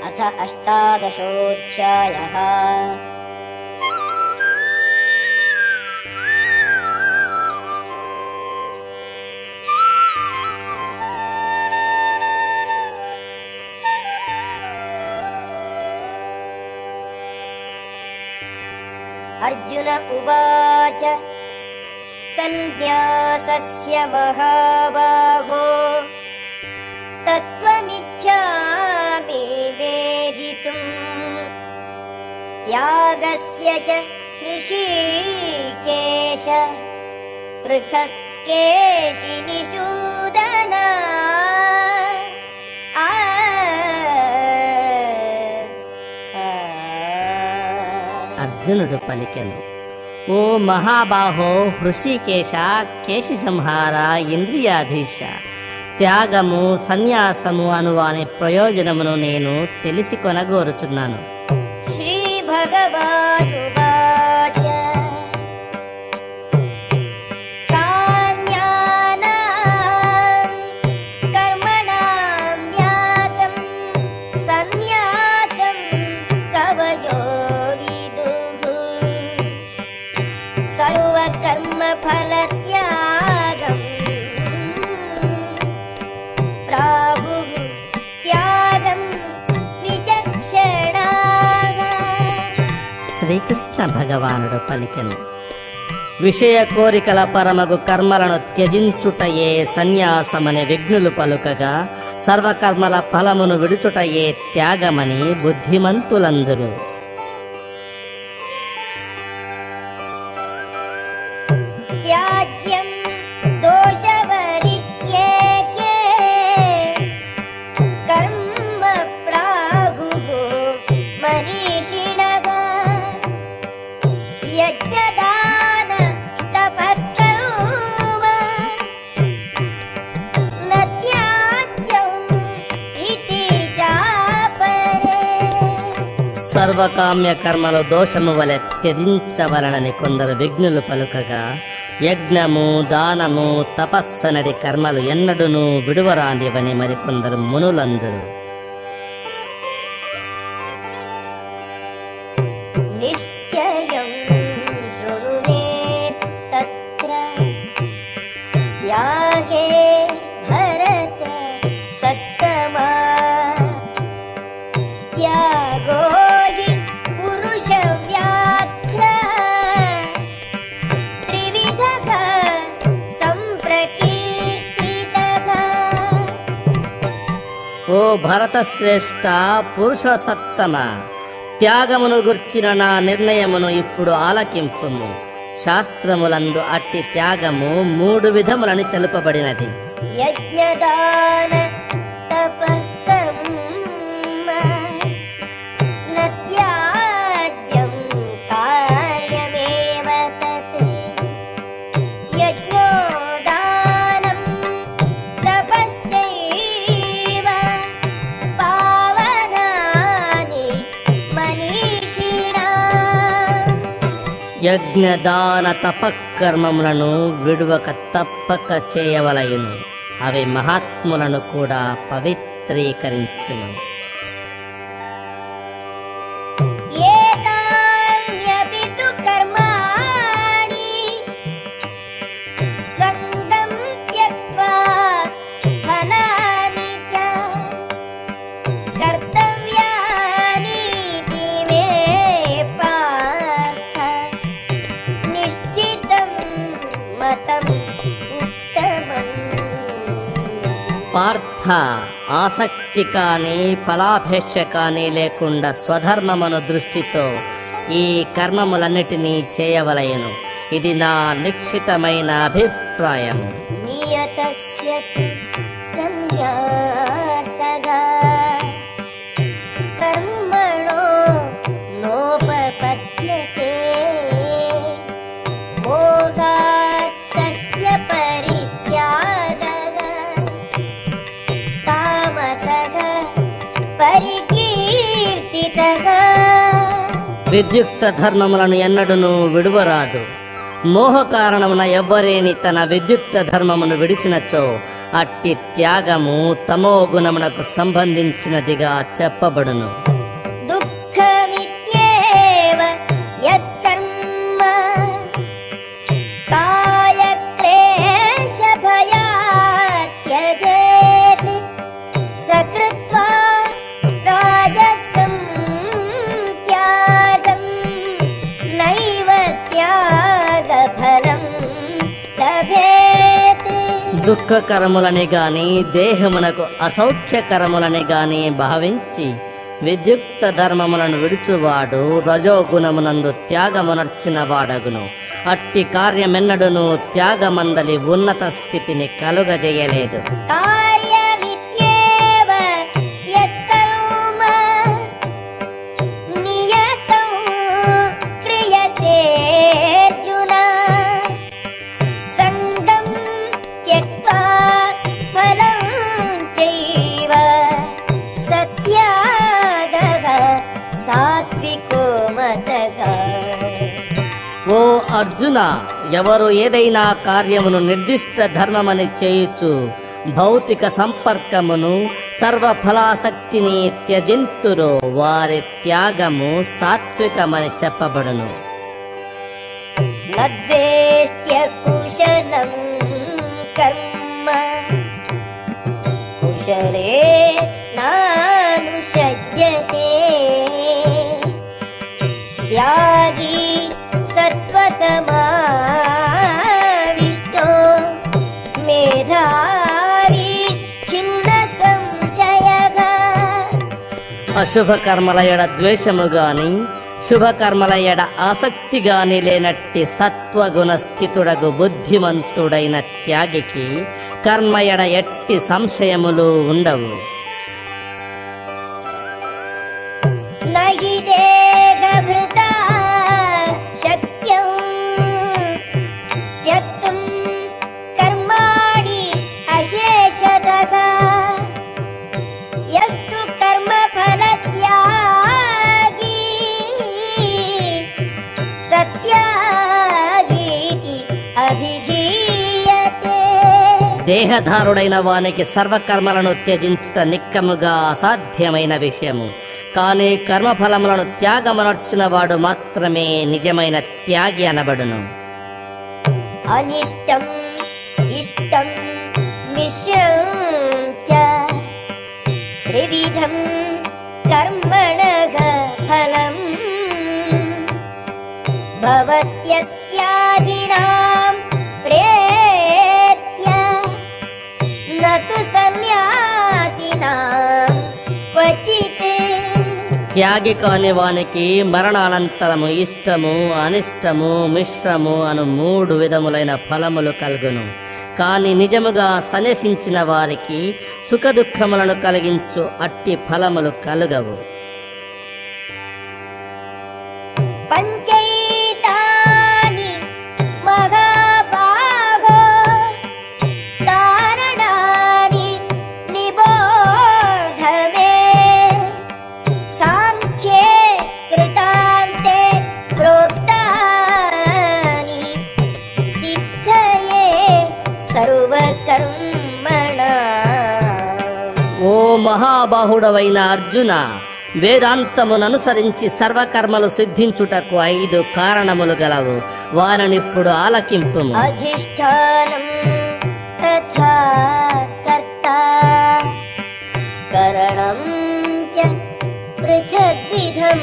अथ अष्टादशोऽध्यायः। अर्जुन उवाच सन्न्यासस्य महाबाहो तत्त्वमिच्छामि वेदितुम् त्यागस्य च ऋषिकेश पृथक् केशिनिषूदन। అర్జునుడు పలికెను, ఓ మహాబాహో హృషికేశ, కేశి సంహార, ఇంద్రియాధీశ, త్యాగము సన్యాసము అనువాని ప్రయోజనమును నేను తెలిసి కొనగోరుచున్నాను. శ్రీ భగవానువాచ కామ్యానాం కర్మణాం న్యాసం సన్యాసం కవయో సర్వకర్మ ఫలత్యాగం ప్రాహుః త్యాగం విచక్షణాః. శ్రీకృష్ణ భగవానుడు పలికెను, విషయ కోరికల పరమగు కర్మలను త్యజించుటయే సన్యాసమని విఘ్నులు పలుకగా, సర్వకర్మల ఫలమును విడుచుటయే త్యాగమని బుద్ధిమంతులందురు. త్యాజ్యం దోషవరిత్యేకే కర్మ ప్రాహుః మనీషిణః యజ్ఞదాన తపఃకర్మ న త్యాజ్యం ఇతి చాపరే. సర్వకామ్య కర్మలు దోషము వలె త్యజించవలనని కొందరు విఘ్నులు పలుకగా, యజ్ఞము దానము తపస్సనడి కర్మలు ఎన్నడూనూ విడువరానివని మరికొందరు మునులందరూ. నిశ్చయం శృణు మే తత్ర త్యాగే భరత సత్తమా త్యాగో హి పురుష వ్యాఘ్ర త్రివిధః సంప్రకీర్తితః. ఓ భరతశ్రేష్ఠ, పురుషోత్తమ, త్యాగమును గుర్చిన నా నిర్ణయమును ఇప్పుడు ఆలకింపుము. శాస్త్రములందు అట్టి త్యాగము 3 విధములని తెలుపబడినది. యజ్ఞదాన తపఃకర్మ న త్యాజ్యం కార్యమేవ తత్. యజ్ఞోదానం తపశ్చైవ పావనాని మనీషిణా. యజ్ఞదాన తపకర్మములను విడువక తప్పక చేయవలయును. అవి మహాత్ములను కూడా పవిత్రీకరించును. ఏతాన్యపి తు కర్మాణి సంగం త్యక్త్వా ఫలాని చ కర్తవ్యానీతి మే పార్థ నిశ్చితం మతం ఉత్తమం. పార్థ, ఆసక్తి కాని ఫలాపేక్ష కాని లేకుండా స్వధర్మమును దృష్టితో ఈ కర్మములన్నిటినీ చేయవలయను. ఇది నా నిశ్చితమైన అభిప్రాయము. నియతస్య తు సన్యాసః కర్మణో నోపపద్యతే మోహాత్ తస్య పరిత్యాగః తామసః పరికీర్తితః. విద్యుక్త ధర్మములను ఎన్నడూనూ విడువరాదు. మోహ కారణమున ఎవ్వరేని తన విద్యుక్త ధర్మమును విడిచినచో అట్టి త్యాగము తమో గుణమునకు సంబంధించినదిగా చెప్పబడును. దుఃఖమిత్యేవ యత్కర్మ కాయక్లేశ భయాత్ త్యజేత్ సకృత్వా రాజసం త్యాగం నైవ త్యాగఫలం లభేత్. దుఃఖకరములని గాని దేహమునకు అసౌఖ్యకరములని గాని భావించి విద్యుక్త ధర్మములను విడుచువాడు రజోగుణమునందు త్యాగమునర్చిన వాడగును. అట్టి కార్యమెన్నడును త్యాగమందలి ఉన్నత స్థితిని కలుగజేయలేదు. కార్యమిత్యేవ యత్కర్మ నియతం క్రియతే అర్జున సంగం త్యక్త్వా ఫలం చైవ సత్యాగః సాత్వికో మతః. ఓ అర్జున, ఎవరు ఏదైనా కార్యమును నిర్దిష్ట ధర్మమని చేయుచు భౌతిక సంపర్కమును సర్వఫలాసక్తిని త్యజింతురో వారి త్యాగము సాత్వికమని చెప్పబడును. నద్వేష్ట్య కుశలం కర్మ కుశలే నానుషజ్యతే త్యాగి సత్వసమావిష్టో మేధావి చిన్న సంశయః. అశుభ కర్మల ఎడ ద్వేషము గాని శుభకర్మల ఎడ ఆసక్తి గాని లేనట్టి సత్వగుణ స్థితుడగు బుద్ధిమంతుడైన త్యాగికి కర్మ ఎడ ఎట్టి సంశయములు ఉండవు. నహి దేహభృతా శక్యం త్యక్తుం కర్మాణి అశేషతః యస్తు కర్మఫలత్యాగి సత్యాగీతి అభిధీయతే. దేహధారుడైన వానికి సర్వకర్మలను త్యజించుట నిక్కముగా అసాధ్యమైన విషయము. కానీ కర్మఫలములను త్యాగమనర్చిన వాడు మాత్రమే నిజమైన త్యాగి అనబడును. అనిష్టం ఇష్టం మిశ్రం చ త్రివిధం కర్మణః ఫలం భవత్యత్యాగినాం ప్రేత్య నతు సన్యాసినాం క్వచిత్. త్యాగి కాని వానికి మరణానంతరము ఇష్టము అనిష్టము మిశ్రము అను 3 విధములైన ఫలములు కలుగును. కాని నిజముగా సన్యసించిన వారికి సుఖదుఖములను కలిగించు అట్టి ఫలములు కలుగవు. పంచైతాని మహాబాహో కారణాని నిబోధ మే సాంఖ్యే కృతాంతే ప్రోక్తాని సిద్ధయే సర్వకర్మణాం. ఓ మహాబాహుడవైన అర్జున, వేదాంతముననుసరించి సర్వకర్మలు సిద్ధించుటకు 5 కారణములు గలవు. వారనిప్పుడు ఆలకింపుము. అధిష్టానం తథా కర్తా కరణం చ పృథగ్విధం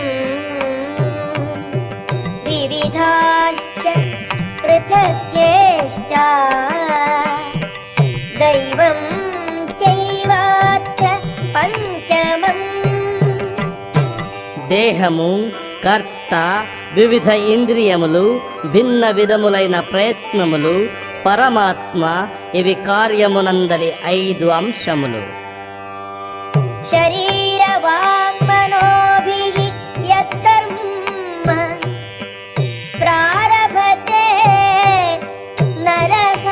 వివిధాశ్చ పృథగ్చేష్టా దైవం చైవాత్ర పంచమం. దేహము, కర్త, వివిధ ఇంద్రియములు, భిన్న విధములైన ప్రయత్నములు, పరమాత్మ, ఇవి కార్యమునందలి 5 అంశములు. శరీర వాంగ్మనోభిః యత్కర్మ ప్రారభతే నరః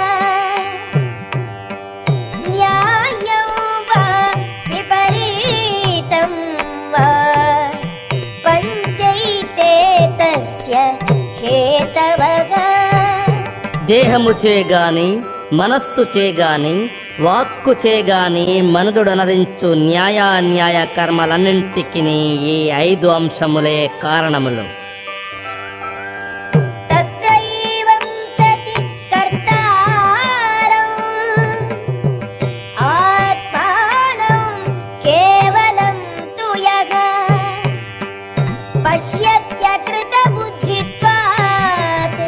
న్యాయం వా విపరీతం వా పంచైతే తస్య హేతవః. దేహము చేగాని మనస్సు చేగాని వాక్కు చేగాని మనుదుడనరించు న్యాయాన్యాయ కర్మలన్నింటికి ఈ 5 అంశములే కారణములు. తత్రైవం సతి కర్తారం ఆత్మానం కేవలం తు యః పశ్యత్యకృత బుద్ధిత్వాత్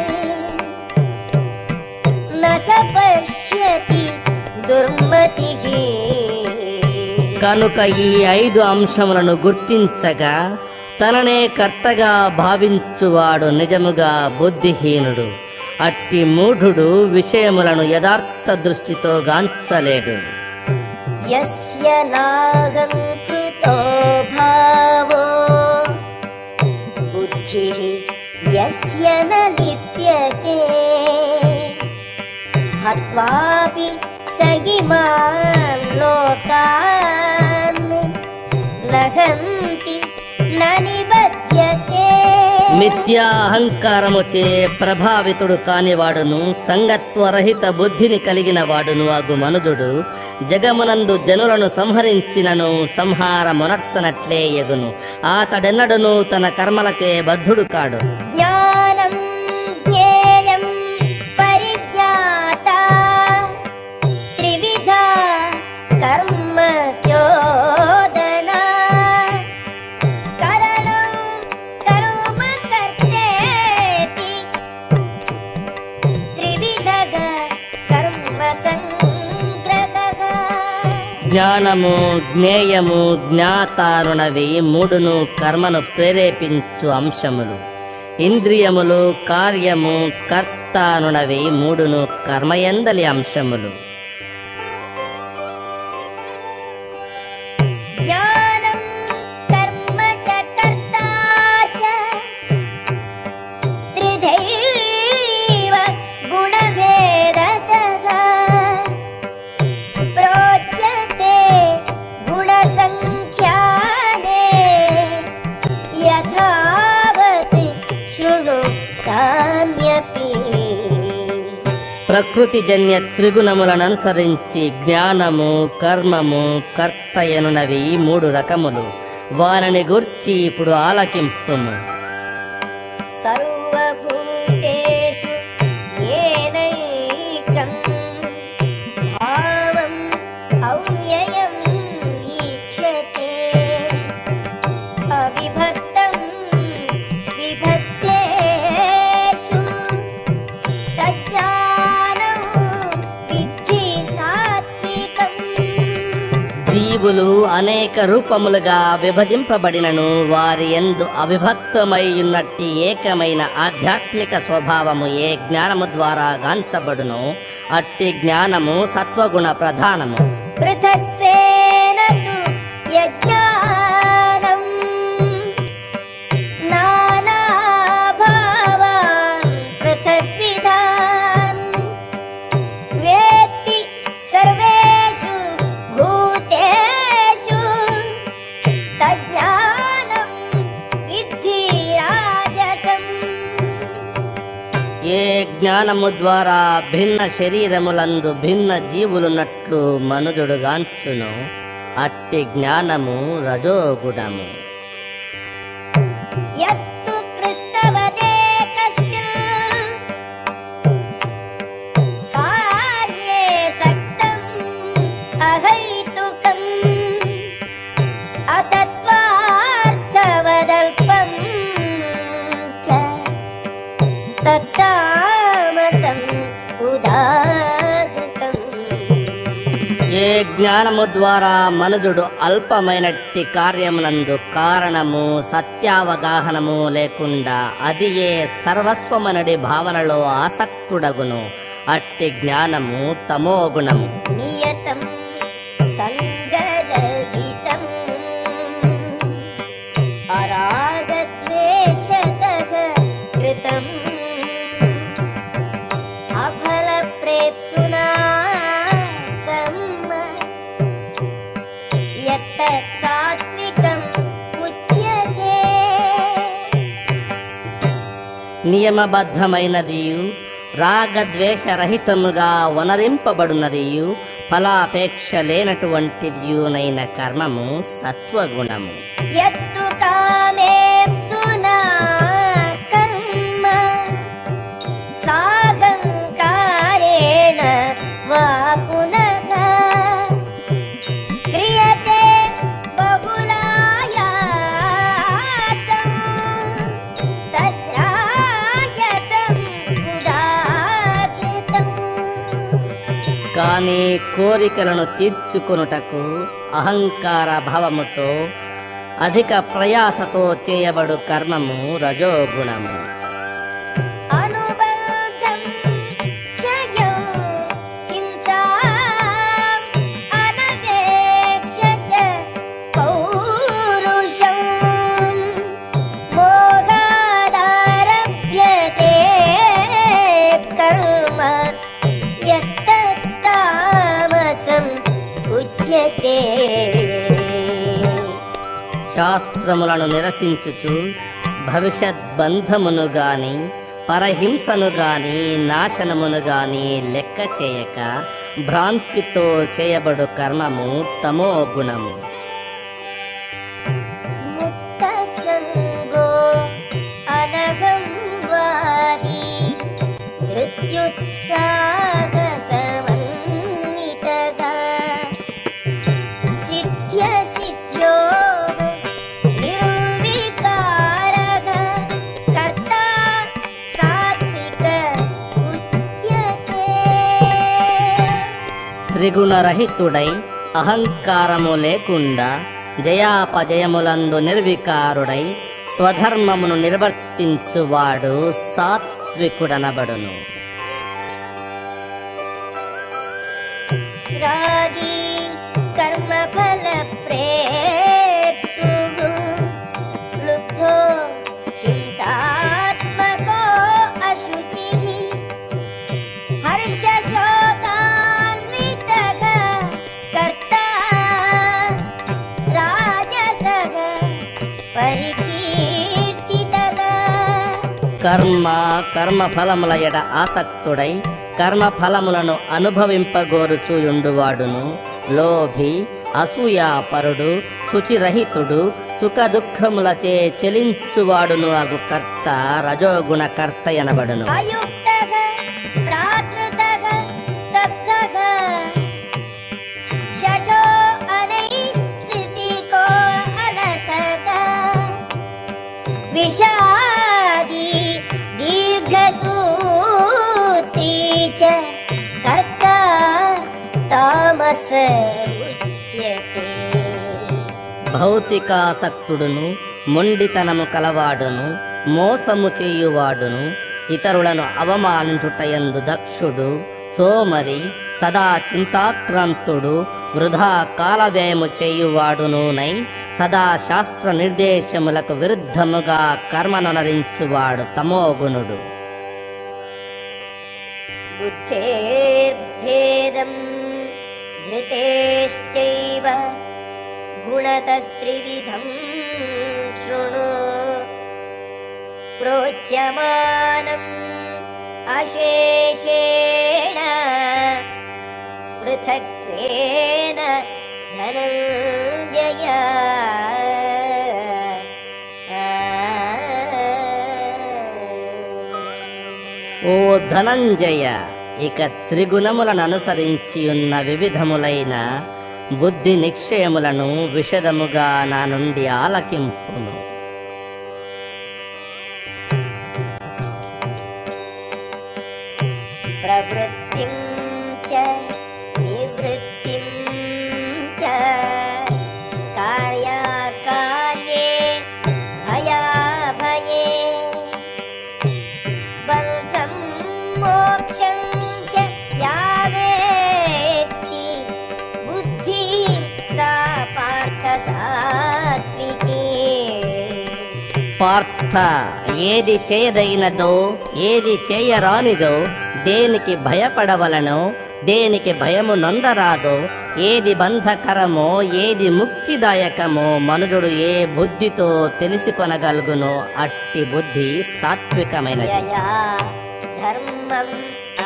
న స పశ్యతి దుర్మతిః. కనుక ఈ 5 అంశములను గుర్తించగా తననే కర్తగా భావించువాడు నిజముగా బుద్ధిహీనుడు. అట్టి మూఢుడు విషయములను యథార్థ దృష్టితో గాంచలేడు. యస్య నాహంకృతో భావో బుద్ధిః యస్య న లిప్యతే హత్వాపి స ఇమాన్ లోకాన్ నహంతి న నిబధ్యతే. మిథ్యాహంకారముచే ప్రభావితుడు కానివాడును సంగత్వరహిత బుద్ధిని కలిగిన వాడును అగు మనుజుడు జగమునందు జనులను సంహరించినను సంహారమునర్చనట్లే ఎగును. అతడెన్నడును తన కర్మలచే బద్ధుడు కాడు. జ్ఞానం జ్ఞేయం పరిజ్ఞాత త్రివిధ కర్మ చోదన కరణం కర్మ కర్తేతి త్రివిధః కర్మ సంగ్రహః. జ్ఞానము జ్ఞేయము జ్ఞాతారునవి మూడును కర్మను ప్రేరేపించు అంశములు. ఇంద్రియములు కార్యము కర్తానునవి మూడును కర్మయందలి అంశములు. జ్ఞానం కర్మ చ కర్తా చ త్రిధైవ గుణభేదతః ప్రోచ్యతే గుణసంఖ్యానే యథావత్ శృణు తాన్యపి. ప్రకృతిజన్య త్రిగుణములననుసరించి జ్ఞానము కర్మము కర్తయనునవి 3 రకములు. వారిని గూర్చి ఇప్పుడు ఆలకింపుము. సర్వభూతేషు ఏనైకం భావం అవ్యయం ఈక్షతే అవిభక్తం విభక్తేషు తజ్ఞానం విద్ధి సాత్వికం. జీవులు అనేక రూపములుగా విభజింపబడినను వారి యందు అవిభక్తమైయున్నట్టి ఏకమైన ఆధ్యాత్మిక స్వభావము ఏ జ్ఞానము ద్వారా గాంచబడునో అట్టి జ్ఞానము సత్వగుణ ప్రధానము. పృథక్త్వేన తు యజ్ఞానం నానాభావాన్ పృథగ్విధాన్ వేత్తి సర్వేషు భూతేషు తజ్ఞానం విద్ధి రాజసం. ఏ జ్ఞానము ద్వారా భిన్న శరీరములందు భిన్న జీవులున్నట్లు మనుజుడు గాంచును అట్టి జ్ఞానము రజోగుణము. యత్తు కృష్ణవదేకస్మిన్ కార్యే సక్తం అహైతుకం అతత్వార్థవదల్పం చ తత్తామసం ఉదాహృతం. ఏ జ్ఞానము ద్వారా మనుజుడు అల్పమైనట్టి కార్యమునందు కారణము సత్యావగాహనము లేకుండా అది ఏ సర్వస్వమనడి భావనలో ఆసక్తుడగును అట్టి జ్ఞానము తమోగుణము. నియతం సంగరహితం అరాగద్వేషతః కృతం అఫలప్రేప్సునా కర్మ యత్తత్ సాత్వికం ఉచ్యతే. నియమబద్ధమైనదియు రాగద్వేషరహితముగా వనరింపబడినదియు ఫలాపేక్ష లేనటువంటిదియునైన కర్మము సత్వగుణము. యత్తు కామేప్సునా కర్మ సాహంకారేణ వా పునః క్రియతే బహుళాయాసం తద్రాజసం ఉదాహృతం. కాని కోరికలను తీర్చుకొనుటకు అహంకార భావముతో అధిక ప్రయాసతో చేయబడు కర్మము రజోగుణము. అనుబంధం క్షయం హింసా అనపేక్ష చ పౌరుషం మోహాదారభ్యతే కర్మ యత్తామసం ఉచ్యతే. శాస్త్రములను నిరసించుచు భవిష్యద్బంధమును గాని పరహింసను గాని నాశనమును గాని లెక్క చేయక భ్రాంతితో చేయబడు కర్మము తమో గుణము. ముక్త సంగో అనహం వాది ధృత్యుత్సాహ సమన్వితగా సిద్ధ్య సిద్ధ్యో నిర్వికారః కర్తా సాత్విక ఉచ్యతే. త్రిగుణరహితుడై అహంకారము లేకుండా జయాపజయములందు నిర్వికారుడై స్వధర్మమును నిర్వర్తించువాడు సాత్వికుడనబడును. రాగి కర్మఫల ప్రేప్సుః లుబ్ధో హింసాత్మకో అశుచిః హర్షశోకాన్వితః కర్తా రాజసః పరికీర్తితః. కర్మఫలముల ఎడ ఆసక్తుడై కర్మఫలములను అనుభవింపగోరుచుయుండువాడును లోభి అసూయాపరుడు శుచిరహితుడు సుఖ దుఃఖములచే చెలించువాడును అగు కర్త రజోగుణ కర్త ఎనబడును. అయుక్తః ప్రాకృతః స్తబ్ధః షఠో అనైష్కృతికో అలసః విషాదీ దీర్ఘసూత్రీ చ కర్తా తామస ఉచ్యతే. భౌతికాసక్తుడును మొండితనము కలవాడును మోసము చేయువాడును ఇతరులను అవమానించుటయందు దక్షుడు సోమరి సదా చింతాక్రాంతుడు వృధా కాలవ్యయము చేయువాడునునై సదా శాస్త్ర నిర్దేశములకు విరుద్ధముగా కర్మనరించువాడు తమోగుణుడు. బుద్ధేర్భేదం ధృతేశ్చైవ గుణతస్త్రివిధం శృణు ప్రోచ్యమానం అశేషేణ పృథక్త్వేన ధనంజయ. ఓ ధనంజయ, ఇక త్రిగుణములను అనుసరించి ఉన్న వివిధములైన బుద్ధి నిక్షయములను విషదముగా నా నుండి ఆలకింపును. ప్రవృత్తిం చ నివృత్తిం చ కార్యాకార్యే భయాభయే బంధం మోక్షం చ యావేత్తి బుద్ధి సా పార్థ సాత్వికీ. పార్థ, ఏది చేయదగినదో ఏది చేయరానిదో, దేనికి భయపడవలనో దేనికి భయము నొందరాదో, ఏది బంధకరమో ఏది ముక్తిదాయకమో మనుజుడు ఏ బుద్ధితో తెలుసుకొనగలుగునో అట్టి బుద్ధి సాత్వికమైనది. యయా ధర్మం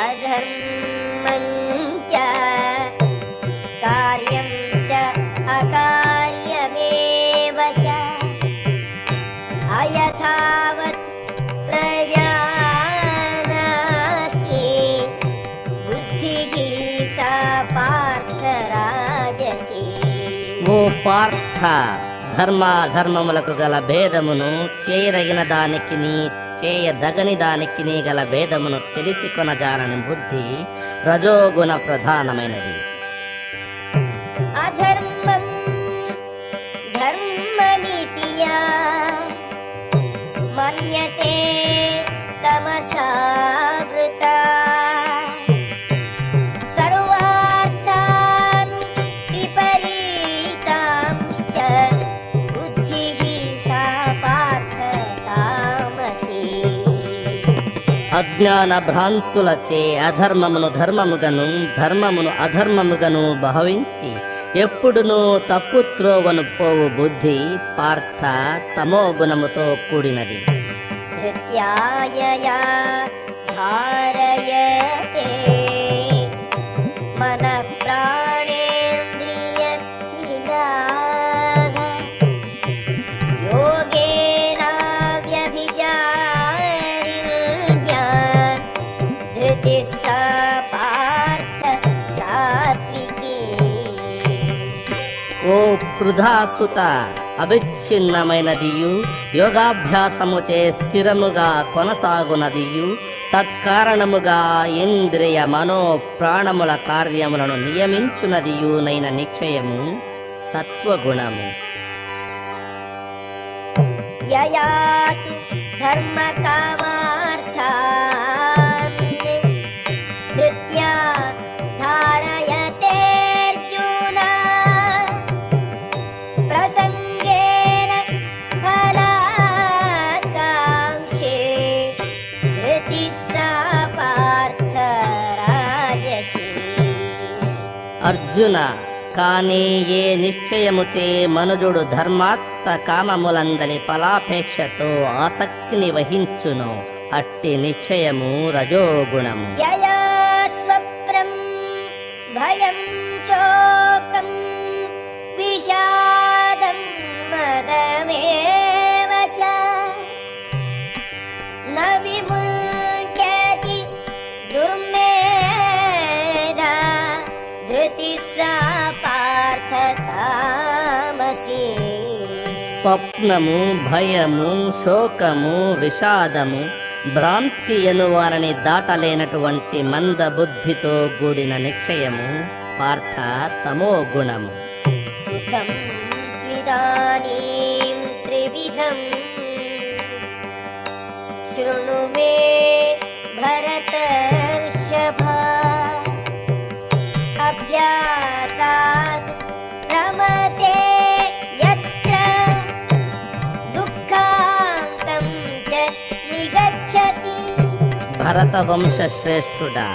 అధర్మం చ कार्यं च अकार्यमेव च अयथावत् प्रजानाति बुद्धिः सा पार्थ राजसी। ఓ పార్థ, ధర్మాధర్మములకు గల భేదమును, చేయదగిన దానికి చేయదగని దానికి గల భేదమును తెలిసి కొనజాలని బుద్ధి రజోగుణ ప్రధానమైనది. అధర్మం ధర్మమితి యా మన్యతే తమసావృతా సర్వార్థాన్ విపరీతాంశ్చ బుద్ధిః సా పార్థ తామసీ. అజ్ఞాన భ్రాంతులచే అధర్మమును ధర్మముగను, ధర్మమును అధర్మముగను భావించి ఎప్పుడునూ తప్పు త్రోవను పోవు బుద్ధి పార్థ తమో గుణముతో కూడినది. ధృత్యాయయా ధారయతే మన ప్రాణేంద్రియ క్రియాః యోగేన వ్యభిచారిణ్యా ధృతిః సా పార్థ సాత్వికీ. ఓ పృథాసుత, అవిచ్ఛిన్నమైనదియు యోగాభ్యాసముచే స్థిరముగా కొనసాగునదియు తత్కారణముగా ఇంద్రియ మనో ప్రాణముల కార్యములను నియమించునదియునైన నిశ్చయము సత్వగుణము. యయాతు ధర్మకామార్థాన్ ధృత్యా ధారయతేర్జున ప్రసంగేన ఫలాకాంక్షే ధృతిః సా పార్థ రాజసీ. అర్జున, కాని ఏ నిశ్చయముచే మనుజుడు ధర్మాత్మ కామములందలి ఫలాపేక్షతో ఆసక్తిని వహించును అట్టి నిశ్చయము రజోగుణము. యయా స్వప్నం భయం శోకం విషాదం మదమేవ చ న విముచ్యతి దుర్మేధా ధృతిః సా పార్థ తామసీ. స్వప్నము, భయము, శోకము, విషాదము, భ్రాంతి అను వారిని దాటలేనటువంటి మంద బుద్ధితో కూడిన నిశ్చయము పార్థ తమో గుణము. సుఖం త్విదానీం త్రివిధం శృణు మే భరతర్షభ అభ్యాసాత్ రమతే యత్ర దుఃఖాంతం చ నిగచ్చతి. భరత వంశ శ్రేష్ఠుడా,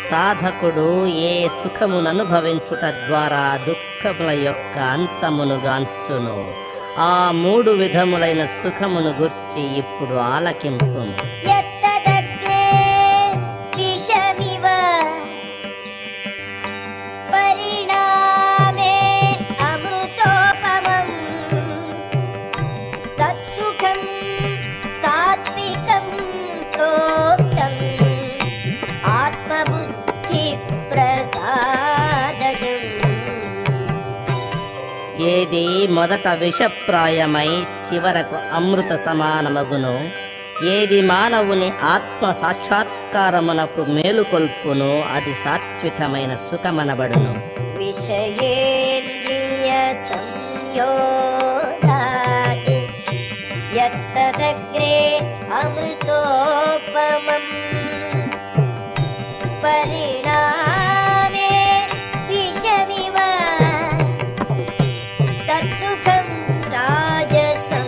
సాధకుడు ఏ సుఖముననుభవించుట ద్వారా దుఃఖముల యొక్క అంతమును గాంచును ఆ మూడు విధములైన సుఖమును గుర్చి ఇప్పుడు ఆలకింపు. యత్తదగ్రే విషమివ పరిణామే అమృతోపమం తత్సుఖం సాత్వికం ప్రోక్తం ఆత్మబుద్ధి ప్రసాదజం. ఏది మొదట విషప్రాయమై చివరకు అమృత సమానమగును, ఏది మానవుని ఆత్మ సాక్షాత్కారమునకు మేలుకొల్పును అది సాత్వికమైన సుఖమనబడును. విషయేంద్రియ సంయోగాత్ యత్తదగ్రే అమృతోపమం పరిణామే విషమివ తత్సుఖం రాజసం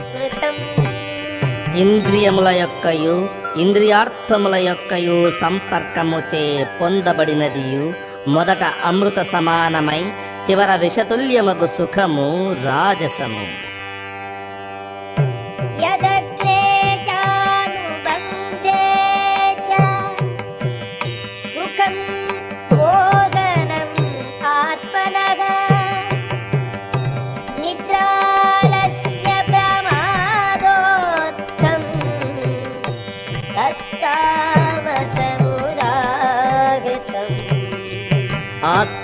స్మృతం. ఇంద్రియముల యొక్కయు ఇంద్రియార్థముల యొక్కయు సంపర్కముచే పొందబడినదియు మొదట అమృత సమానమై చివర విషతుల్యమగు సుఖము రాజసము. యదగ్రే చానుబంధే చ సుఖం మోదనం ఆత్మ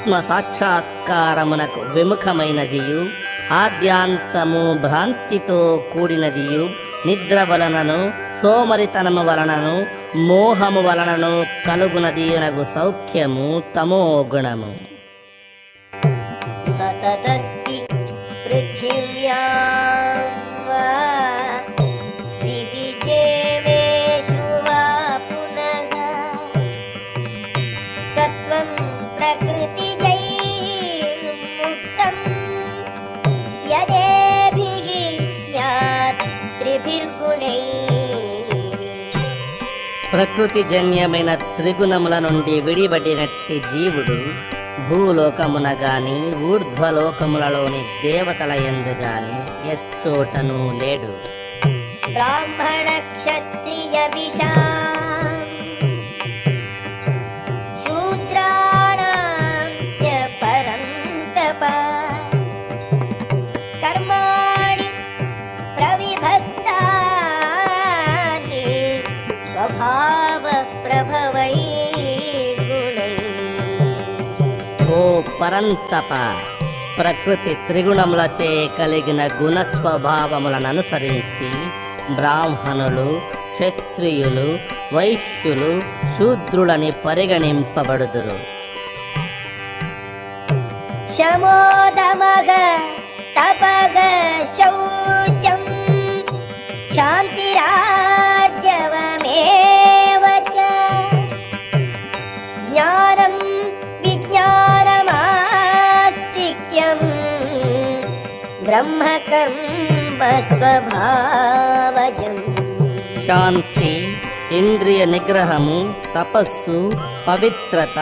ఆత్మ సాక్షాత్కారమునకు విముఖమైనదియు ఆద్యాంతము భ్రాంతితో కూడినదియు నిద్ర వలనను సోమరితనము వలనను మోహము వలనను కలుగునదియునగు సౌఖ్యము తమో గుణము. తతస్తి పృథివ్యాం వా దివి దేవేషు వా పునః సత్వం ప్రకృతిజైర్ముక్తం యదేభిః స్యాత్ త్రిభిర్గుణైః. ప్రకృతిజన్యమైన త్రిగుణముల నుండి విడిబడినట్టి జీవుడు భూలోకమున గాని ఊర్ధ్వలోకములలోని దేవతల యందు గాని ఎచ్చోటను లేడు. బ్రాహ్మణ క్షత్రియ విషాం శూద్రాణాం చ పరంతప కర్మాణి ప్రవిభక్తాని స్వభావ ప్రభవై గుణై. ఓ పరంతప, ప్రకృతి త్రిగుణములచే కలిగిన గుణ స్వభావములను అనుసరించి బ్రాహ్మణులు, క్షత్రియులు, వైశ్యులు, శూద్రులని పరిగణింపబడుదురు. శమోదమః తపః శౌచం శాంతిరార్జవమేవ చ జ్ఞానం విజ్ఞానమాస్తిక్యం బ్రహ్మకర్మ స్వభావజం. శాంతి, ఇంద్రియ నిగ్రహము, తపస్సు, పవిత్రత,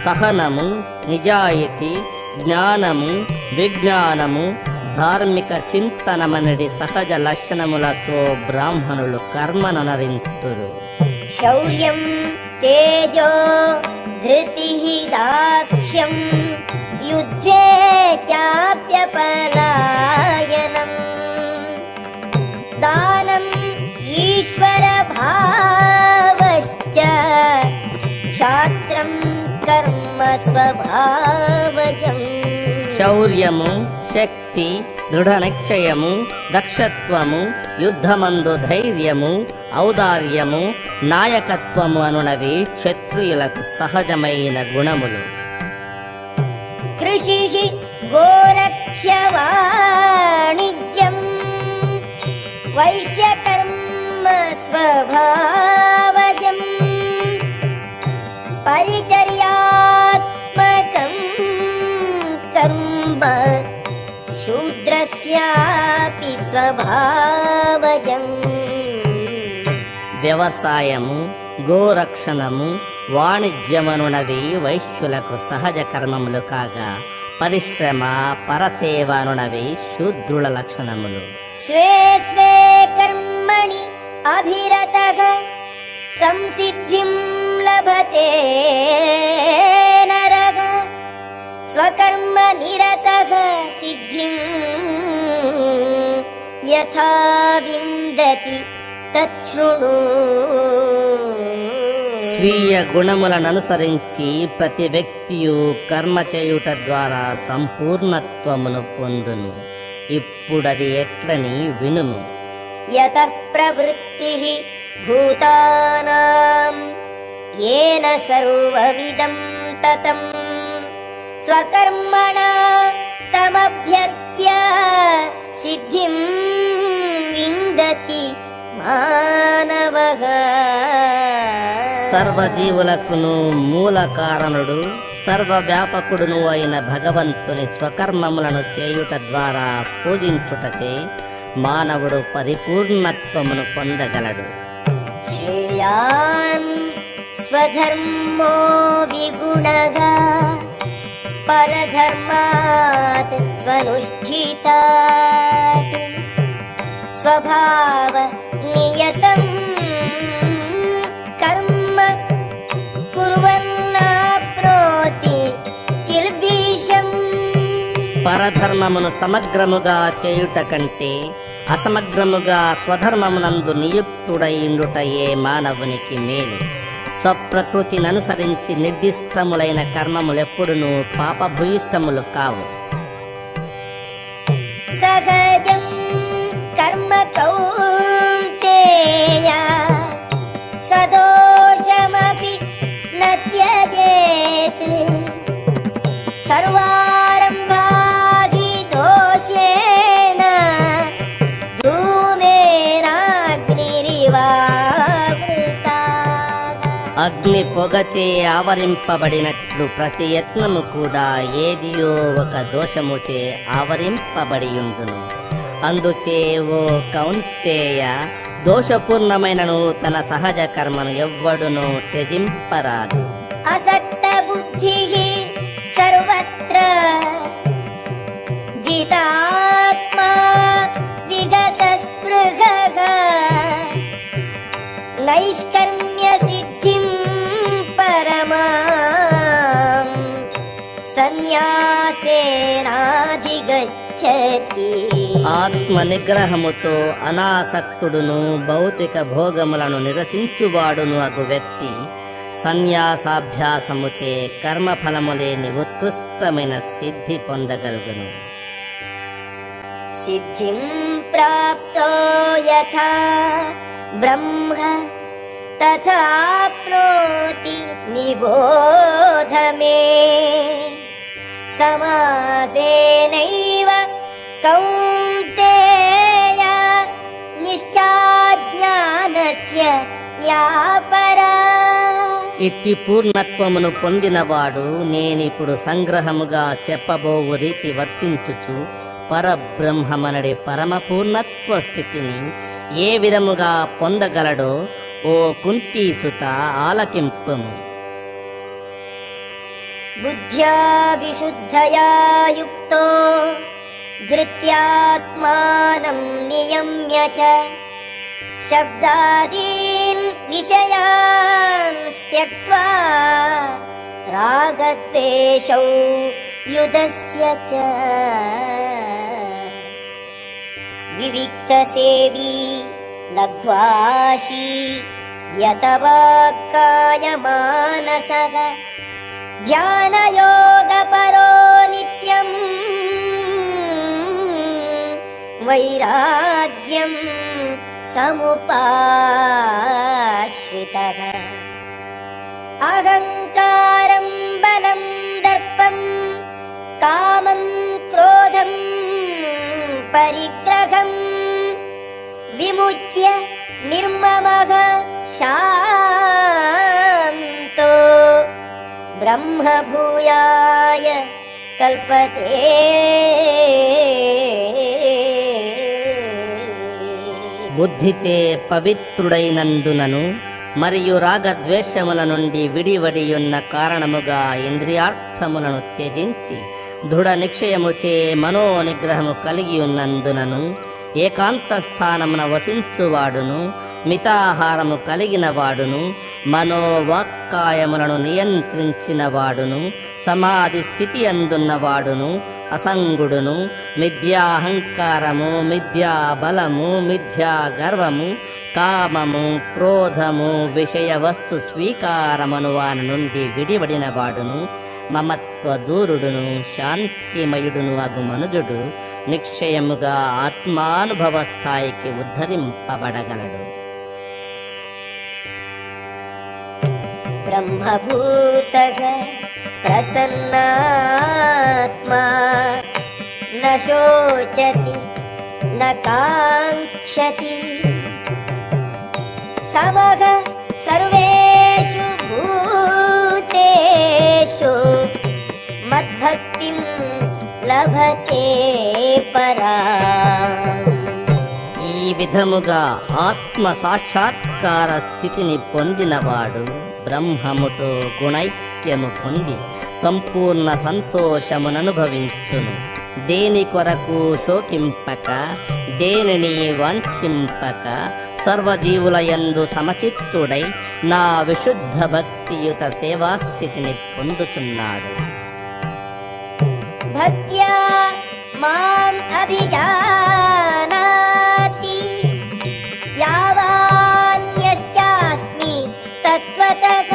సహనము, నిజాయితీ, జ్ఞానము, విజ్ఞానము, ధార్మిక చింతనమనడి సహజ లక్షణములతో బ్రాహ్మణులు కర్మనరింతురు. శౌర్యం తేజో ధృతిః దాక్ష్యం యుద్ధే చాప్యపలాయనం దానం ఈశ్వర భావశ్చ క్షాత్రం కర్మ స్వభావజం. శౌర్యము, శక్తి, దృఢ నిశ్చయము, దక్షత్వము, యుద్ధమందు ధైర్యము, ఔదార్యము, నాయకత్వము అనునవి క్షత్రియులకు సహజమైన గుణములు. కృషిః గోరక్ష్య వాణిజ్యం వైశ్యకర్మ స్వభావజం పరిచర్యాత్మకం కర్మ శూద్రస్యాపి స్వభావజం. వ్యవసాయము, గోరక్షణము, వాణిజ్యమనునవి వైశ్యులకు సహజ కర్మములు కాగా పరిశ్రమ, పరసేవ అనునవి శూద్రుల లక్షణములు. స్వే స్వే కర్మణి అభిరతః సంసిద్ధిం లభతే నరః స్వకర్మ నిరతః సిద్ధిం యథా విందతి తచ్ఛృణు. స్వీయ గుణములననుసరించి ప్రతి వ్యక్తియు కర్మ చేయుట ద్వారా సంపూర్ణత్వమును పొందును. ఇప్పుడది ఎట్లని వినుము. యతః ప్రవృత్తిః భూతానాం येन सर्वमिदं ततं स्वकर्मणा तमभ्यर्च्य सिद्धिं विन्दति మానవః. సర్వజీవులకును మూల కారణుడు సర్వవ్యాపకుడును అయిన భగవంతుని స్వకర్మములను చేయుట ద్వారా పూజించుటచే మానవుడు పరిపూర్ణత్వమును పొందగలడు. శ్రేయాన్ స్వధర్మో విగుణః పరధర్మాత్ స్వనుష్ఠితాత్ స్వభావ నియతం కర్మ కుర్వన్నాప్నోతి కిల్బిషం. పరధర్మమును సమగ్రముగా చేయుట కంటే అసమగ్రముగా స్వధర్మమునందు నియుక్తుడైండుటయే మానవునికి మేలు. స్వప్రకృతిని అనుసరించి నిర్దిష్టములైన కర్మములెప్పుడునూ పాపభూయిష్టములు కావు. సహజం కర్మ కౌంతేయ సదోషమపి న త్యజేత్ సర్వారంభా హి దోషేణ ధూమేనాగ్నిరివావృతాః. అగ్ని పొగచే ఆవరింపబడినట్లు ప్రతి యత్నము కూడా ఏదియో ఒక దోషముచే ఆవరింపబడియుండును. అందుచే ఓ కౌంతేయ, దోషపూర్ణమైనను తన సహజ కర్మను ఎవ్వడునూ త్యజింపరాదు. అసక్త బుద్ధిః సర్వత్ర జితాత్మా విగత స్పృహః నైష్కర్మ్య సిద్ధిం పరమాం సన్యాసేనాధిగచ్చతి. ఆత్మ నిగ్రహముతో అనాసక్తుడును భౌతిక భోగములను నిరసించువాడును అగు వ్యక్తి సన్యాసాభ్యాసముచే కర్మఫలములేని ఉత్కృష్టమైన సిద్ధి పొందగలుగును. సిద్ధిం ప్రాప్తో యథా బ్రహ్మ తథాప్నోతి నిబోధ మే. సమాసేనైవ కౌంతేయ నిష్ఠా జ్ఞానస్య యా పరా. ఇట్టి పూర్ణత్వమును పొందినవాడు నేనిప్పుడు సంగ్రహముగా చెప్పబోవు రీతి వర్తించుచు పరబ్రహ్మమనడి పరమ పూర్ణత్వ స్థితిని ఏ విధముగా పొందగలడో ఓ కుంతీసుత ఆలకింపుము. బుద్ధ్యా విశుద్ధయా యుక్తో ధృత్యాత్మానం నియమ్య చ శబ్దాదీన్ విషయాన్ త్యక్త్వా రాగద్వేషౌ యుధస్య చ. వివిక్త సేవీ లఘ్వాషీ యతవాక్కాయ మానసః ధ్యానయోగపరో నిత్యం వైరాగ్యం సముపాశ్రితః. అహంకారం బలం దర్పం కామం క్రోధం పరిగ్రహం విముచ్య నిర్మమః శాంతో బ్రహ్మభూయాయ కల్పతే. బుద్ధిచే పవిత్రుడైనందునను మరియు రాగద్వేషముల నుండి విడివడియున్న కారణముగా ఇంద్రియార్థములను త్యజించి దృఢ నిశ్చయముచే మనోనిగ్రహము కలిగి ఉన్నందునను ఏకాంత స్థానమున వసించువాడును మితాహారము కలిగిన వాడును మనోవాక్కాయములను నియంత్రించిన వాడును సమాధి స్థితి అందున్నవాడును అసంగుడును మిథ్యాహంకారము మిథ్యా బలము మిథ్యా గర్వము కామము క్రోధము విషయ వస్తు స్వీకారమను వాని నుండి విడివడిన వాడును మమత్వ దూరుడును శాంతిమయుడును అగు మనుజుడు నిశ్చయముగా ఆత్మానుభవ స్థాయికి ఉద్ధరింపబడగలడు. బ్రహ్మభూతః ప్రసన్నాత్మా న శోచతి న కాంక్షతి సమః సర్వేషు భూతేషు మద్భక్తిం లభతే పరాం. ఈ విధముగా ఆత్మ సాక్షాత్కార స్థితిని పొందినవాడు బ్రహ్మముతో గుణైక్యము పొంది సంపూర్ణ సంతోషముననుభవించును. దేని కొరకు శోకింపక దేనిని వంచింపక సర్వజీవుల యందు సమచిత్తుడై నా విశుద్ధ భక్తియుత సేవాస్థితిని పొందుచున్నాడు. భక్త్యా మాం అభిజానాతి యావాన్యశ్చాస్మి తత్వతః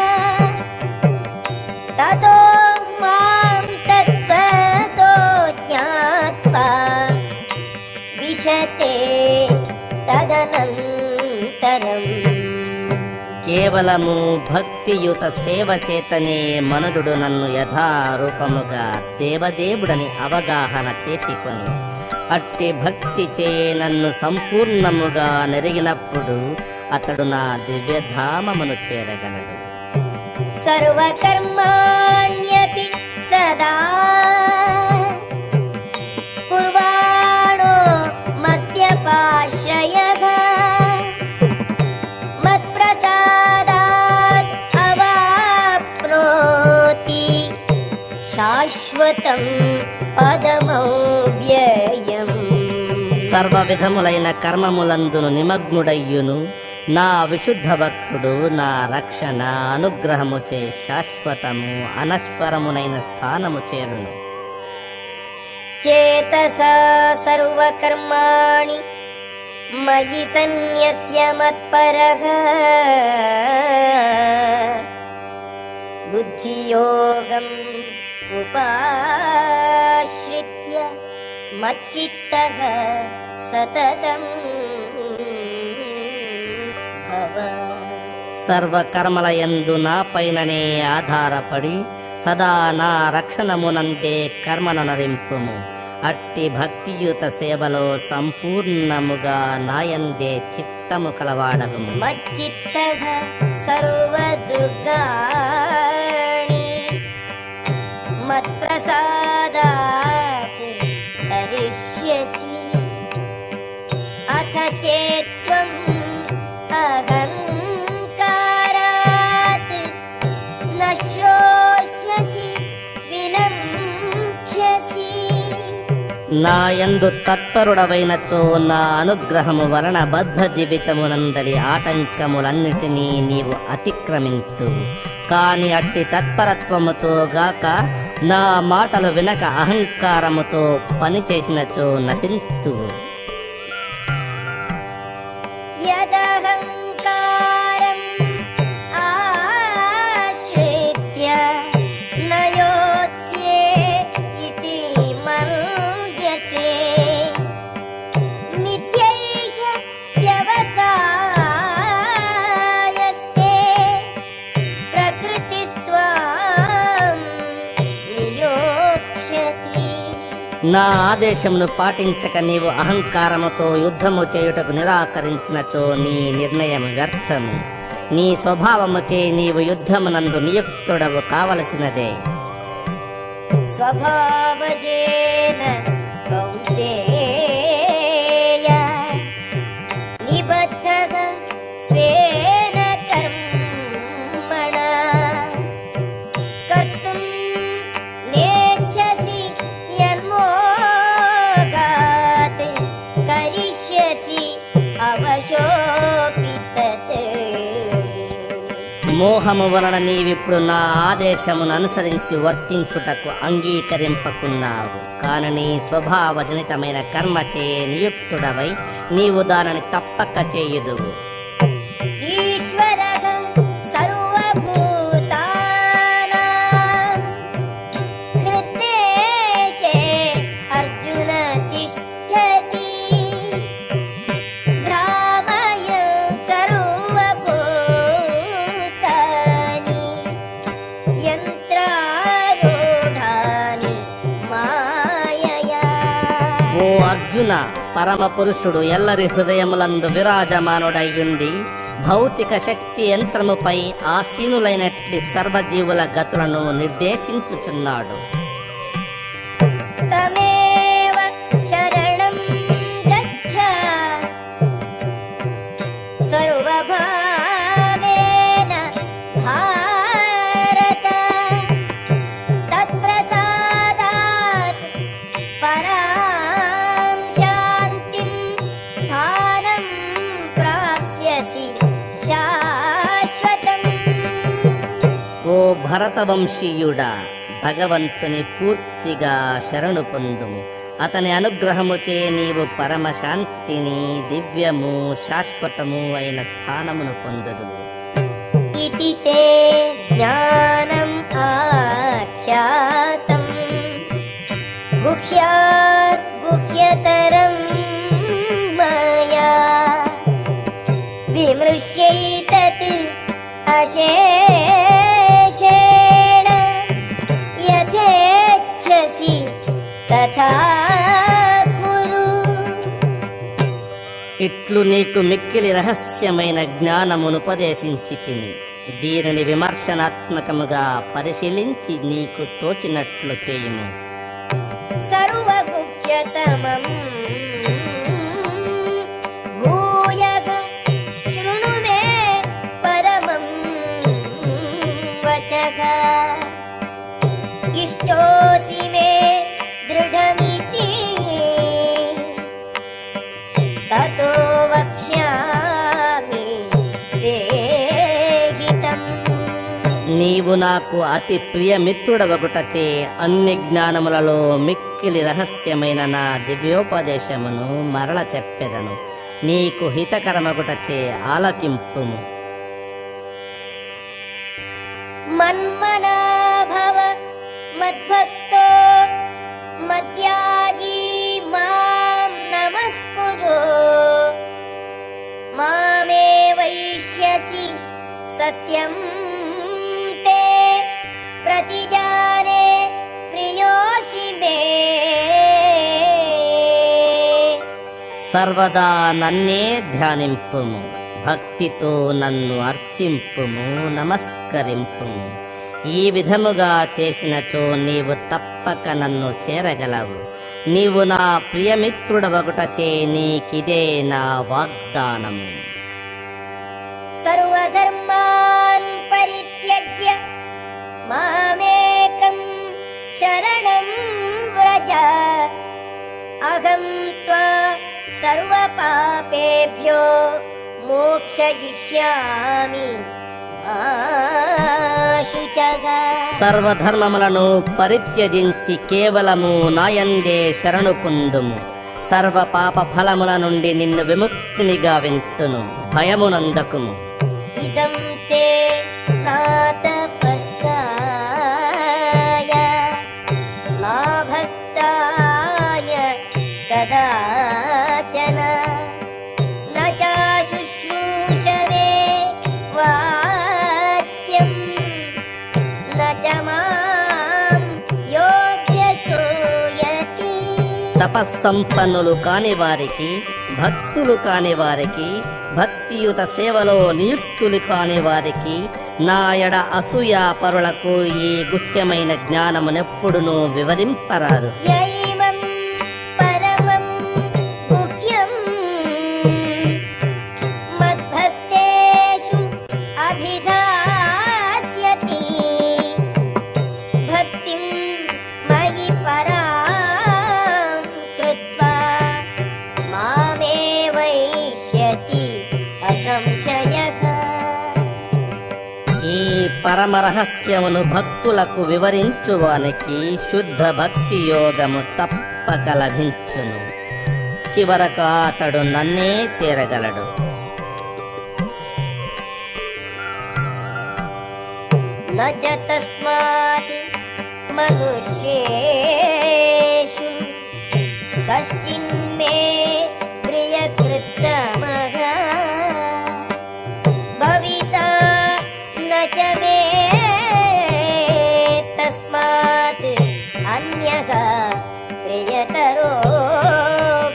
వీక్షతే తదనంతరం. కేవలము భక్తియుత సేవ చేతనే మనుజుడు నన్ను యథారూపముగా దేవదేవుడని అవగాహన చేసుకొని అట్టి భక్తి చే నన్ను సంపూర్ణముగా నెరిగినప్పుడు అతడు నా దివ్యధామమును చేరగలడు. సర్వకర్మాణ్యపి సదా కుర్వాణో మద్యపాశ్రయః మత్ప్రసాదాత్ అవాప్నోతి శాశ్వతం పదమవ్యయం. సర్వ విధములైన కర్మములందును నిమగ్నుడయ్యును నా విశుద్ధ భక్తుడు నా రక్షణ అనుగ్రహముచే శాశ్వతము అనశ్వరమునైన స్థానము చేరును. చేతసా సర్వకర్మాణి మయి సన్యస్య మత్పరః బుద్ధియోగం ఉపాశ్రిత్య మచ్చిత్తః సతతం భవ. సర్వకర్మలయందు నా పైననే ఆధారపడి సదా నా రక్షణమునందే కర్మనరింపుము. అట్టి భక్తియుత సేవలో సంపూర్ణముగా నాయందే చిత్తము కలవాడగుము. మచ్చిత్తః సర్వదుర్గాణి మత్ప్రసాదాత్ కరిష్యసి అథ చేత్వం అహంకారాత్ న శ్రోష్యసి వినక్ష్యసి. నాయందు తత్పరుడవైనచో నా అనుగ్రహము వలన బద్ధ జీవితమునందలి ఆటంకములన్నిటినీ నీవు అతిక్రమింతు. కాని అట్టి తత్పరత్వముతో గాక నా మాటలు వినక అహంకారముతో పనిచేసినచో నశింతువు. యదహంకారం ఆశ్రిత్య నయోత్స్యే ఇతి మన్యసే నిత్యైష వ్యవసాయస్తే ప్రకృతిస్త్వాం నియోక్ష్యతి. నా ఆదేశమును పాటించక నీవు అహంకారముతో యుద్ధము చేయుటకు నిరాకరించినచో నీ నిర్ణయం వ్యర్థము. నీ స్వభావముచే నీవు యుద్ధమునందు నియుక్తుడవు కావలసినదే. స్వభావజేన కౌంతేయ నిబద్ధః స్వేన కర్మణా కర్తుం నేచ్ఛసి యన్మోగాత్ కరిష్యసి అవశోపి తత్. మోహము వలన నీవిప్పుడు నా ఆదేశమును అనుసరించి వర్తించుటకు అంగీకరింపకున్నావు. కాని నీ స్వభావజనితమైన కర్మచే నియుక్తుడవై నీవు దానిని తప్పక చేయుదువు. ఈశ్వరః సర్వభూతానాం హృద్దేశే అర్జున తిష్ఠతి భ్రామయన్ సర్వభూతాని యంత్రారూఢాని మాయయా. ఓ అర్జున, పరమ పురుషుడు ఎల్లరి హృదయములందు విరాజమానుడయ్యుండి భౌతిక శక్తి యంత్రముపై ఆసీనులైనట్లి సర్వజీవుల గతులను నిర్దేశించుచున్నాడు. తమేవ శరణం గచ్చ సర్వభావేన భారత తత్ప్రసాదాత్ పరాం శాంతిం స్థానం ప్రాప్స్యసి శాశ్వతం. ఓ భరతవంశీయుడా, భగవంతుని పూర్తిగా శరణు పొందుము. అతని అనుగ్రహముచే నీవు పరమశాంతిని, దివ్యము, శాశ్వతము అయిన స్థానమును పొందుదువు. ఇతి తే జ్ఞానం ఆఖ్యాతం గుహ్యాత్ గుహ్యతరం ఇట్లు నీకు మిక్కిలి రహస్యమైన జ్ఞానమునుపదేశించి తిని దీనిని విమర్శనాత్మకముగా పరిశీలించి నీకు తోచినట్లు చేయుము. సర్వగుహ్యతమం భూయః శృణు మే పరమం వచః ఇష్టోసి మే దృఢమితి తతో వక్ష్యామి తే హితం. నీవు నాకు అతి ప్రియమిత్రుడవగుటచే అన్ని జ్ఞానములలో మిక్కిలి రహస్యమైన నా దివ్యోపదేశమును మరల చెప్పెదను. నీకు హితకరమగుటచే ఆలకింపుము. మన్మనా భవ మద్భక్తో మద్యాజీ మాం నమస్కురు మామే వైష్యసి సత్యం తే ప్రతిజానే ప్రియోసి మే. సర్వదా నన్నే ధ్యానింపుము, భక్తితో నన్ను అర్చింపుము, నమస్కరింపుము. ఈ విధముగా చేసినచో నీవు తప్పక నన్ను చేరగలవు. నీవు నా ప్రియమిత్రుడవగుటచే నీకిదే నా వాగ్దానము. సర్వధర్మాన్ పరిత్యజ్య మామేకం శరణం వ్రజ అహం త్వా సర్వపాపేభ్యో మోక్షయిష్యామి మా శుచః. సర్వధర్మములను పరిత్యజించి కేవలము నాయందే శరణు పొందుము. సర్వ పాప ఫలముల నుండి నిన్ను విముక్తిని గావింతును. భయమునందకుము. ఇదం తే నా తపస్కాయ నా భక్తాయ కదాచన న చాశుశ్రూషవే వాచ్యం న చ మాం యోగ్యసూయతి. తపస్సంపన్నులు కాని వారికి, భక్తులు కాని వారికి, భక్తియుత సేవలో నియుక్తులు కాని వారికి, నా ఎడ అసూయాపరులకు ఈ గుహ్యమైన జ్ఞానమునెప్పుడునూ వివరింపరాదు. యైవం పరమం గుహ్యం మద్భక్తేషు అభిధాస్యతి భక్తిం మయి పరాం కృత్వా మామే వైష్యతి అసంశయః. ఈ పరమరహస్యమును భక్తులకు వివరించువానికి శుద్ధ భక్తి యోగము తప్పక లభించును. చివరకు అతడు నన్నే చేరగలడు. న చ తస్మాత్ మనుష్యేషు కశ్చిన్మే ప్రియకృత్తమః భవితా న చ మే తస్మాత్ అన్యః ప్రియతరో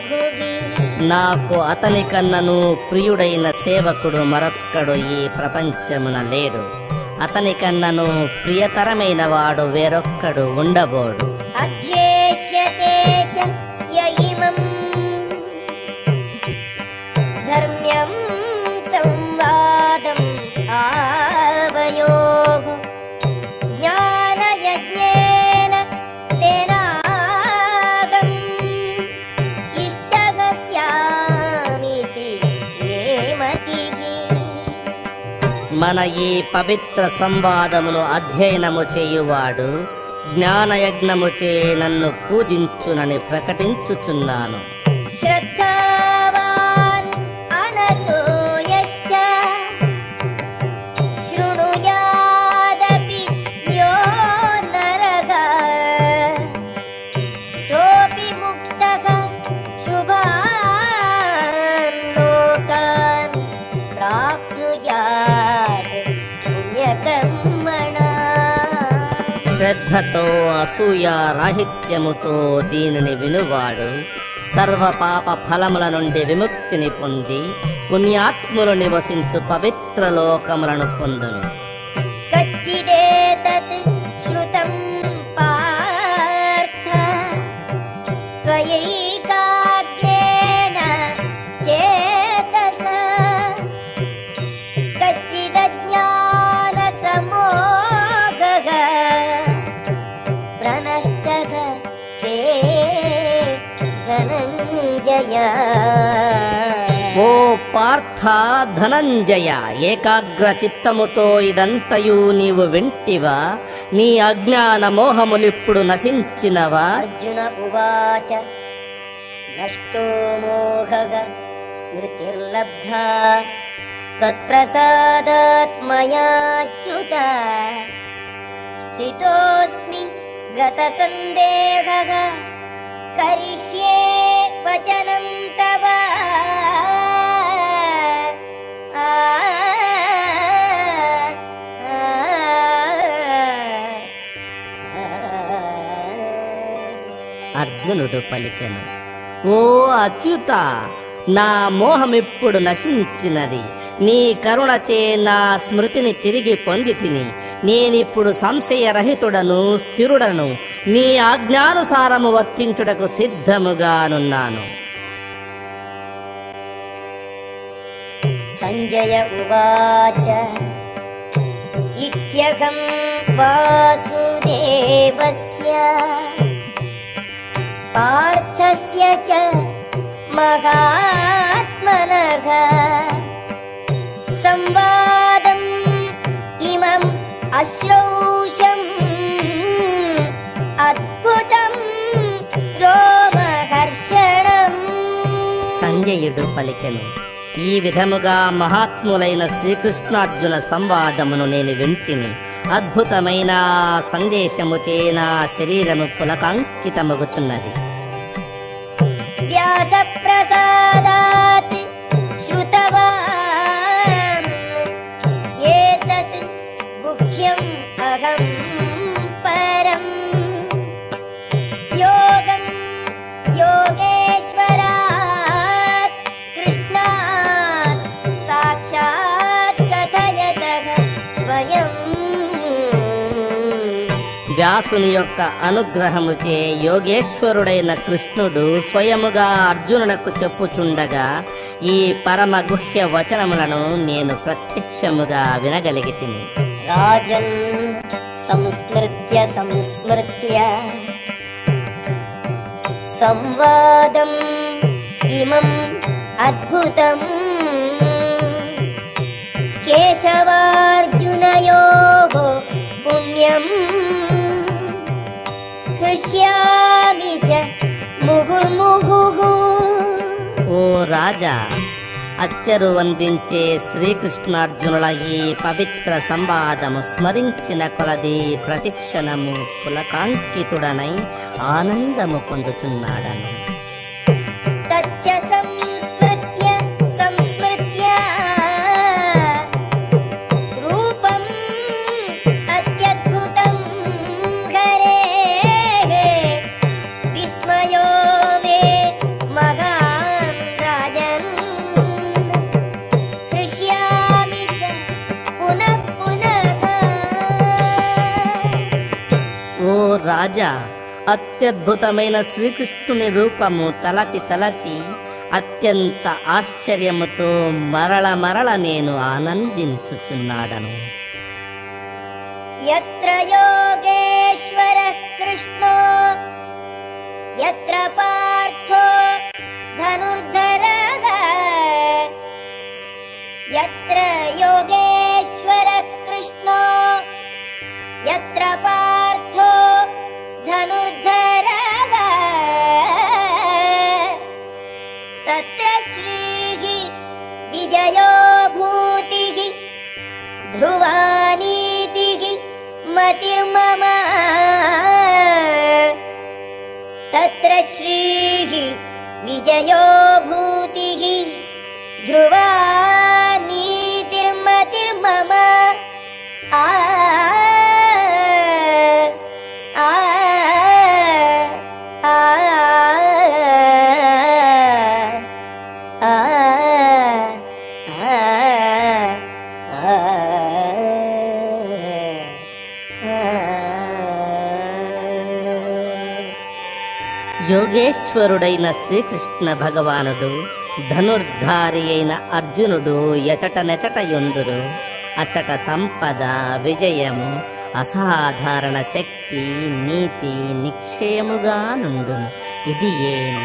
భువి. నాకు అతని కన్నను ప్రియుడైన సేవకుడు మరొక్కడు ఈ ప్రపంచమున లేడు. అతని కన్నను ప్రియతరమైన వాడు వేరొక్కడు ఉండబోడు. అధ్యేష్యతే చ యయిమం ధర్మ్యం సంవాదం ఆవయోః జ్ఞానయజ్ఞేన తేనాగం ఇష్టః స్యామితి మే మతిః. మన ఈ పవిత్ర సంవాదమును అధ్యయనము చేయువాడు జ్ఞానయజ్ఞముచే నన్ను పూజించునని ప్రకటించుచున్నాను. శ్రద్ధావాన్ అనసూయశ్చ శృణుయాదపి యో నరః సోపి ముక్తః శుభాన్ లోకాన్ ప్రాప్నుయాత్ పుణ్యకర్మణా. శ్రద్ధతో అసూయ రాహిత్యముతో దీనిని వినువాడు సర్వ పాప ఫలముల నుండి విముక్తిని పొంది పుణ్యాత్ములు నివసించు పవిత్ర లోకములను పొందును. కచ్చిదేతత్ శ్రుతం పార్థ త్వయైకాగ్రేణ చేతస కచ్చిదజ్ఞాన సమోఘః ప్రణష్టః తే ధనంజయ. ఓ పార్థ ధనంజయ, ఏకాగ్ర చిత్తముతో ఇదంతయు నీవు వింటివా? నీ అజ్ఞాన మోహములిప్పుడు నశించినవా? అర్జున ఉవాచ నష్టో మోహః స్మృతిర్లబ్ధా త్వత్ప్రసాదాత్ మయాచ్యుత స్థితోస్మి గతసందేహః కరిష్యే వచనం తవ. అర్జునుడు పలికెను, ఓ అచ్యుత, నా మోహమిప్పుడు నశించినది. నీ కరుణచే నా స్మృతిని తిరిగి పొంది తిని నేనిప్పుడు సంశయరహితుడను, స్థిరుడను, నీ ఆజ్ఞానుసారము వర్తించుటకు సిద్ధముగానున్నాను. సంజయ ఉవాచ ఇత్యహం వాసుదేవస్య పార్థస్య చ మహాత్మనః సంవాదం ఇమం అశ్రౌషం అద్భుతం రోమహర్షణం. సంజయుడు పలికెను, ఈ విధముగా మహాత్ములైన శ్రీకృష్ణార్జున సంవాదమును నేను వింటిని. అద్భుతమైన సందేశముచే నా శరీరము పులకాంకితమగుచున్నది. వ్యాస ప్రసాదాత్ శ్రుతవాన్ ఏతత్ గుహ్యం అహం పరం యోగం యోగేశ్వరాత్ కృష్ణాత్ సాక్షాత్ కథయతః స్వయం. వ్యాసుని యొక్క అనుగ్రహముచే యోగేశ్వరుడైన కృష్ణుడు స్వయముగా అర్జునునకు చెప్పుచుండగా ఈ పరమ గుహ్య వచనములను నేను ప్రత్యక్షముగా వినగలిగితిని. రాజన్ సంస్మృత్య సంస్మృత్య సంవాదం ఇమం అద్భుతం కేశవార్జునయోః పుణ్యం హృష్యామి చ ముహుర్ముహుః. ఓ రాజా, అచ్చరు వందించే శ్రీకృష్ణార్జునుల ఈ పవిత్ర సంవాదము స్మరించిన కొలది ప్రతిక్షణము పులకాంకితుడనై ఆనందము పొందుచున్నాడను. తచ్చ సంస్మృత్య సంస్మృత్య రూపం అత్యద్భుతం హరేః విస్మయో మే మహాన్ రాజన్ హృష్యామి చ పునః పునః. ఓ రాజా, అత్యద్భుతమైన శ్రీకృష్ణుని రూపము తలచి తలచి అత్యంత ఆశ్చర్యముతో మరల మరల నేను ఆనందించుచున్నాడను. యత్ర యోగేశ్వరః కృష్ణో యత్ర పార్థో ధనుర్ధరః యత్ర యోగేశ్వరః కృష్ణో యత్ర పార్థో ధనుర్ధరః తత్ర శ్రీః విజయో భూతిః ధ్రువానీతిః మతిర్మమ తత్ర శ్రీః విజయో భూతిః ధ్రువానీతిర్మతిర్మమ. ఆ ఆ ఆ ఆ आ आ आ యోగేశ్వరుడైన శ్రీకృష్ణ భగవానుడు ధనుర్ధారి అయిన అర్జునుడు ఎచట నెచట యొందురు అచట సంపద విజయము అసాధారణ శక్తి నీతి నిక్షేముగా నుండును. ఇది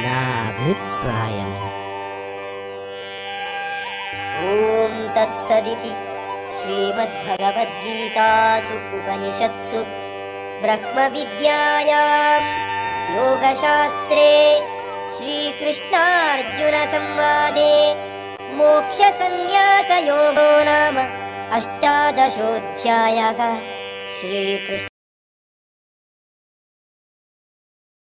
నా అభిప్రాయం. ఓం తత్సదితి శ్రీమద్భగవద్గీతాసు ఉపనిషత్సు బ్రహ్మ విద్యాయాం యోగశాస్త్రే శ్రీకృష్ణార్జున సంవాదే మోక్ష సన్యాస యోగో నామ అష్టాదశోऽధ్యాయః. శ్రీకృష్ణ